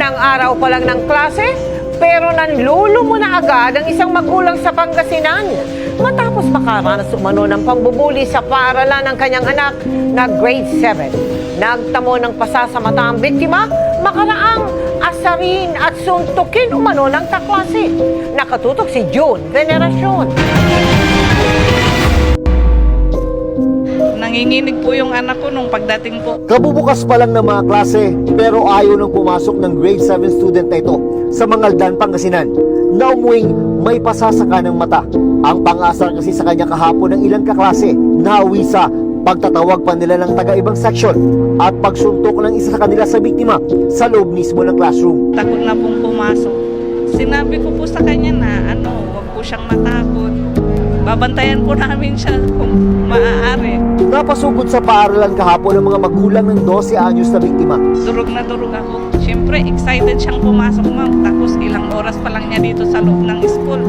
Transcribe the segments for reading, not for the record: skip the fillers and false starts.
Unang araw pa lang ng klase, pero nanlulumo na agad ang isang magulang sa Pangasinan matapos makaranas umano ng pambubuli sa paaralan ng kanyang anak na grade 7. Nagtamo ng pasasamata ang biktima, makaraang asarin at suntukin umano ng kaklase. Nakatutok si June Veneracion. Nanginginig po yung anak ko nung pagdating po. Kabubukas pa lang ng mga klase pero ayaw nang pumasok ng grade 7 student na ito sa Mangaldan, Pangasinan na umuwing may pasasaka ng mata. Ang pang-asar kasi sa kanya kahapon ng ilang kaklase na uwi sa pagtatawag pa nila ng taga-ibang section at pagsuntok ng isa sa kanila sa biktima sa loob mismo ng classroom. Takot na pong pumasok. Sinabi ko po sa kanya na wag po siyang matakot. Babantayan po namin siya kung maaari. Napasugod sa paaralan kahapon ng mga magulang ng 12 anyos na biktima. Durog na durog ako. Siyempre, excited siyang pumasok, ma'am. Tapos ilang oras pa lang niya dito sa loob ng school.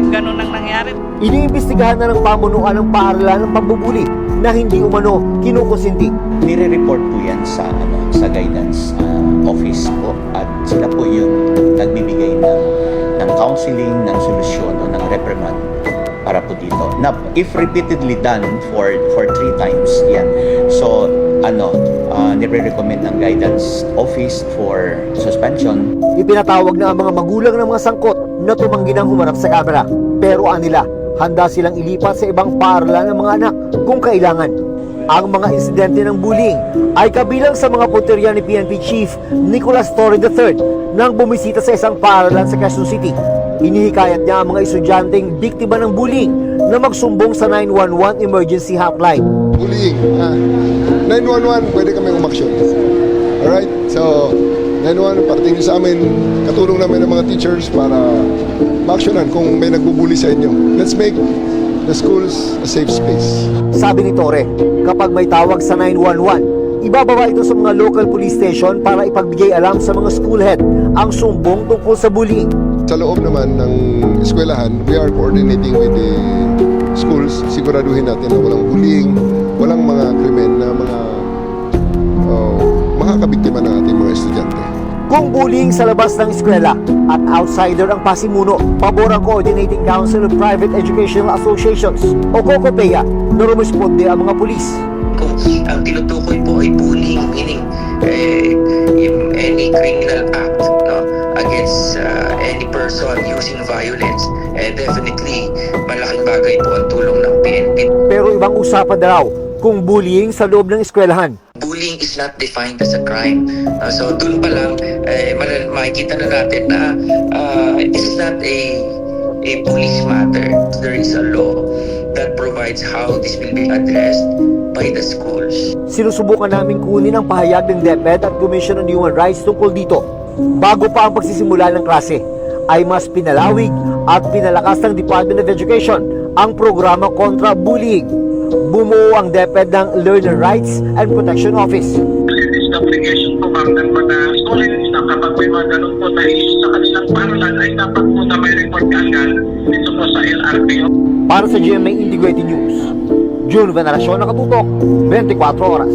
Ganun ang nangyari. Iniimbestigahan na ng pamunuan ng paaralan ng pambubuli na hindi umano kinukusinti. Nire-report po yan sa guidance office po at sila po yung nagbibigay ng counseling, ng solusyon o ng reprimand para po dito. Na if repeatedly done for 3 times yan, so nire-recommend ng guidance office for suspension. Ipinatawag na ang mga magulang ng mga sangkot na tumanggi ng humarap sa kamera. Pero anila, handa silang ilipat sa ibang paaralan ng mga anak kung kailangan. Ang mga insidente ng bullying ay kabilang sa mga punteriya ni PNP Chief Nicolas Torre III nang bumisita sa isang paaralan sa Quezon City. Inihikayat niya ang mga estudyanteng biktima ng bullying na magsumbong sa 911 emergency hotline. Bullying, 911, pwede kami umaksyon. Alright, so 911, parating nyo sa amin, katulong namin ng mga teachers para maaksyonan kung may nagbubuli sa inyo. Let's make the schools a safe space. Sabi ni Torre, kapag may tawag sa 911, ibababa ito sa mga local police station para ipagbigay alam sa mga school head ang sumbong tungkol sa bullying. Sa loob naman ng eskwelahan, we are coordinating with the schools. Siguraduhin natin na walang bullying, walang mga krimen na makakabiktima ng ating mga estudyante. Kung bullying sa labas ng eskwela at outsider ang pasimuno, pabor ang Coordinating Council of Private Educational Associations o COCOPEA na rumisponde ang mga pulis. Kung ang tinutukoy po ay bullying, meaning any criminal act against any person using violence, definitely malaking bagay po ang tulong ng PNP. Pero ibang usapan na raw kung bullying sa loob ng eskwelahan. Bullying is not defined as a crime. So dun pa lang, makikita na natin na this is not a police matter. There is a law that provides how this will be addressed by the schools. Sinusubukan namin kunin ang pahayag ng DepEd at Commission on Human Rights tungkol dito. Bago pa ang pagsisimula ng klase, ay mas pinalawig at pinalakas ng Department of Education ang programa kontra bullying. Bumuo ang DepEd ng Learner Rights and Protection Office. It is the obligation po ng mga students na kapag may mga ganun po na issue sa kanilang paaralan ay dapat po na may report kaagad dito po sa LRPO. Para sa GMA Integrated News, June Veneracion, nakatutok, 24 oras.